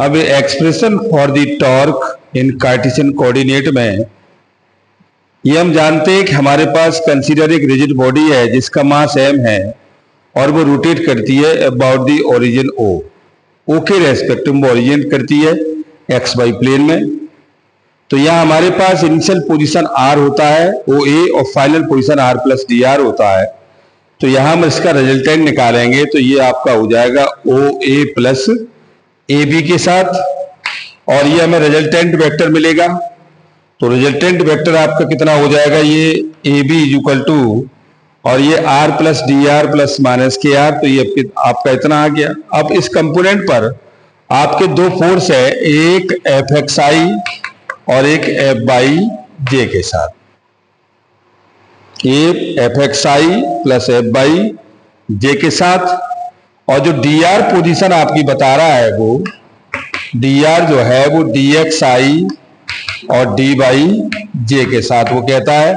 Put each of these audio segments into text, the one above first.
अब expression for the torque in Cartesian coordinate में ये हम जानते हैं कि हमारे पास कंसीडर एक रिजिड बॉडी है जिसका मास m है और वो रोटेट करती है अबाउट द ओरिजिन o के रेस्पेक्ट में ओरिजिन करती है एक्स वाई प्लेन में। तो यहाँ हमारे पास इनिशियल पोजीशन r होता है OA और final position r plus dr होता है। तो यहाँ हम इसका रिजल्टेंट निकालेंगे तो ये आपका हो जाएगा OA प्लस AB के साथ और ये हमें रिजल्टेंट वेक्टर मिलेगा। तो रिजल्टेंट वेक्टर आपका कितना हो जाएगा, ये AB इज इक्वल टू और ये R plus dr plus minus KR, तो ये आपका इतना आ गया। अब इस कंपोनेंट पर आपके दो फोर्स है, एक Fxi और एक F/J के साथ, एक Fxi प्लस F/J के साथ। और जो dr पोजीशन आपकी बता रहा है वो dr जो है वो dxi और d/j के साथ वो कहता है।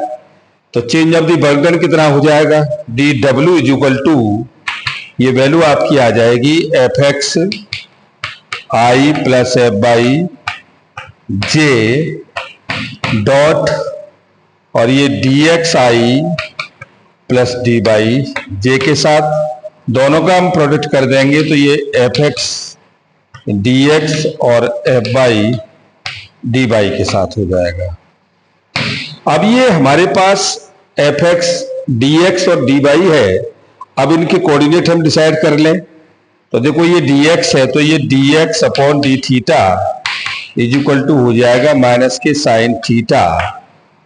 तो change of the work done कितना हो जाएगा, dw इज इक्वल टू ये वैल्यू आपकी आ जाएगी Fxi प्लस F/j डॉट और ये dxi प्लस d/j के साथ, दोनों का हम प्रोडक्ट कर देंगे तो ये Fx dx और Fy dy के साथ हो जाएगा। अब ये हमारे पास Fx dx और dy है, अब इनके कोऑर्डिनेट हम डिसाइड कर लें। तो देखो ये dx है तो ये dx upon D theta is equal to हो जाएगा माइनस के साइन थीटा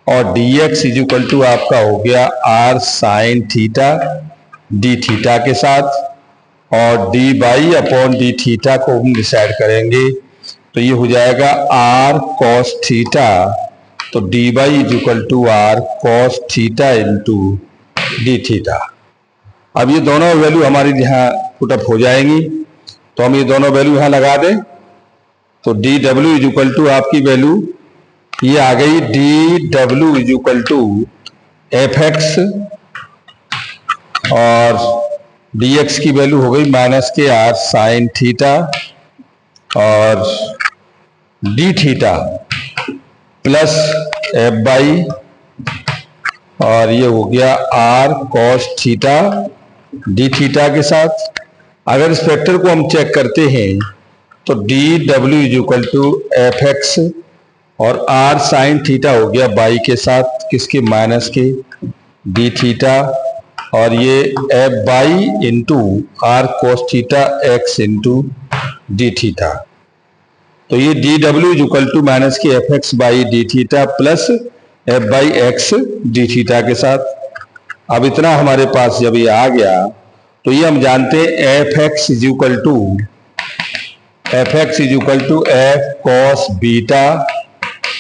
और dx इज इक्वल टू आपका हो गया r sine theta D theta के साथ और dy अपॉन डी थीटा को हम डिसाइड करेंगे तो ये हो जाएगा r cos थीटा, तो dy is equal to r cos theta into D theta. अब ये दोनों वैल्यू हमारी यहाँ पुटअप हो जाएंगी तो हम ये दोनों वैल्यू यहाँ लगा दें तो dw इज इक्वल टू आपकी वैल्यू ये आ गई, dw is equal to Fx और dx की वैल्यू हो गई माइनस के r साइन थीटा और डी थीटा प्लस F/, और ये हो गया r cos theta D theta के साथ। अगर इस फैक्टर को हम चेक करते हैं तो dw is equal to Fx और r साइन थीटा हो गया y के साथ, किसके माइनस के डी थीटा और ये F/, into r cos theta x into D theta. तो ये dw is equal to minus के Fx by D theta plus F/x D theta के साथ। अब इतना हमारे पास जब ये आ गया तो ये हम जानते हैं Fx is equal to F cos beta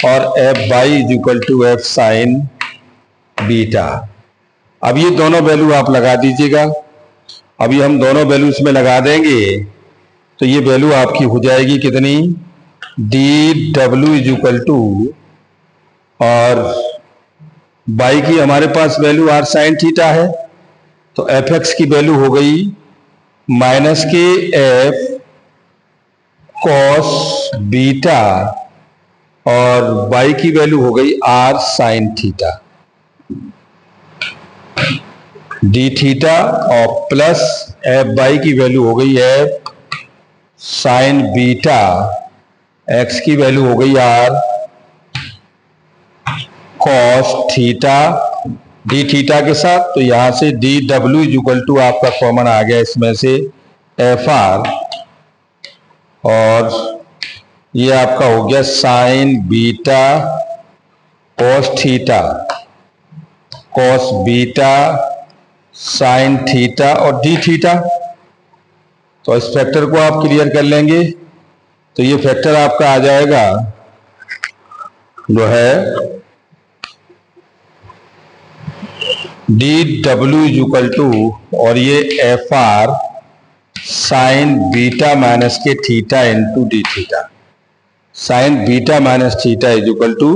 और F/, is equal to F sine beta. अब ये दोनों वैल्यू आप लगा दीजिएगा। अब ये हम दोनों वैल्यू इसमें लगा देंगे तो ये वैल्यू आपकी हो जाएगी कितनी, dw इज इक्वल टू और y की हमारे पास वैल्यू r साइन थीटा है तो Fx की वैल्यू हो गई माइनस के F cos बीटा और y की वैल्यू हो गई r sine theta D theta और प्लस F/, की वैल्यू हो गई F साइन बीटा, x की वैल्यू हो गई r cos theta D theta के साथ। तो यहां से dw इज इक्वल टू आपका कॉमन आ गया इसमें से Fr और ये आपका हो गया sign beta cos theta cos beta sine theta और डी थीटा। तो इस फैक्टर को आप क्लियर कर लेंगे तो ये फैक्टर आपका आ जाएगा जो है dw इज इक्वल टू और ये Fr साइन बीटा माइनस के theta into D theta, sine beta minus theta is equal to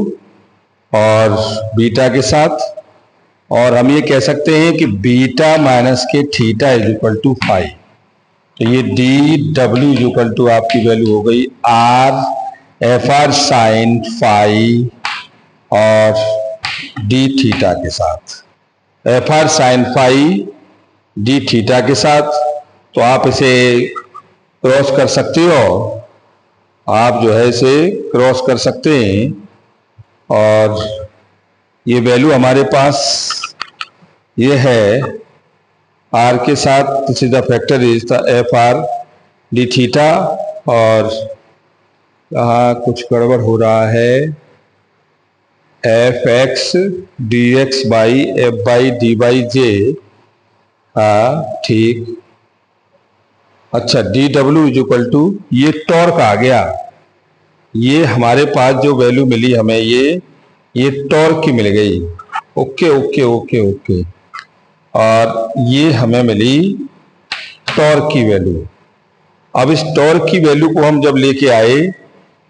और बीटा के साथ, और हम ये कह सकते हैं कि बीटा माइनस के theta is equal to phi. तो ये डी डब्ल्यू इक्वल टू आपकी वैल्यू हो गई R F R sine phi और डी थीटा के साथ, F R sine phi D theta के साथ। तो आप इसे क्रॉस कर सकते हो, आप जो है इसे क्रॉस कर सकते हैं और ये वैल्यू हमारे पास ये है आर के साथ, this is the factor is the F R D theta. और यहाँ कुछ गड़बड़ हो रहा है, F X D X by F by D by J, हाँ ठीक। अच्छा, D W is equal to ये टॉर्क आ गया, ये हमारे पास जो वैल्यू मिली हमें ये टॉर्क की मिल गई। ओके ओके ओके ओके, और ये हमें मिली टॉर्क की वैल्यू। अब इस टॉर्क की वैल्यू को हम जब लेके आए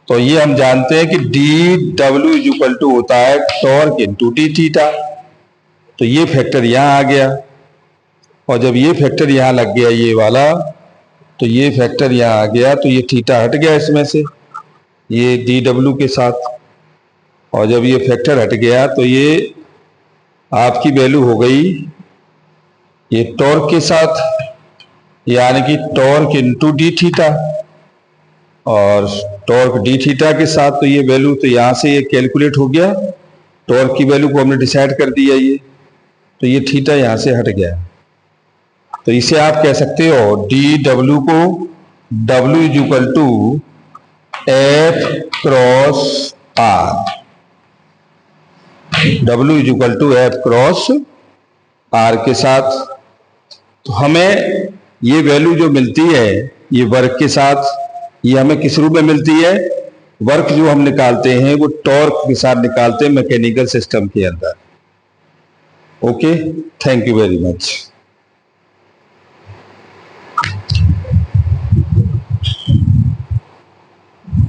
तो ये हम जानते हैं कि D W is equal to होता है टॉर्क इंटू डी थीटा। तो ये फैक्टर यहाँ आ गया, और जब ये फैक्टर यहाँ लग गया ये वाला, तो ये फैक्टर यहाँ आ गया, तो ये थीटा हट गया इसमें से, ये डी डब्ल्यू के साथ। और जब ये फैक्टर हट गया तो ये आपकी वैल्यू हो गई ये टॉर्क के साथ, यानी कि टॉर्क इंटू डी थीटा, और टॉर्क डी थीटा के साथ। तो ये वैल्यू तो यहाँ से ये कैलकुलेट हो गया, टॉर्क की वैल्यू को हमने डिसाइड कर दिया ये, तो ये थीटा यहाँ से हट गया। तो इसे आप कह सकते हो डी डब्ल्यू को W is equal to F cross R, W is equal to F cross R के साथ। तो हमें ये वैल्यू जो मिलती है ये वर्क के साथ, ये हमें किस रूप में मिलती है, वर्क जो हम निकालते हैं वो टॉर्क के साथ निकालते हैं मैकेनिकल सिस्टम के अंदर। Okay, thank you very much.